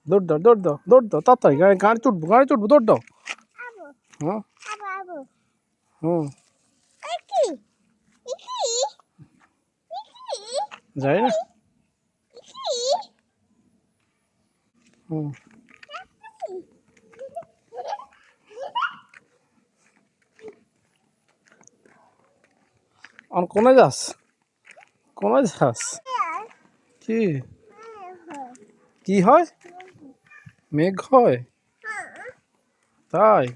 দৌড় দাও দৌড় দাও দৌড় দাও তাড়াতাড়ি গাড়ি চুটবো দৌড় দাও। হ্যাঁ হুম যাই না হুম আর কোনে যাস কি কি হয় মেঘ হয় তাই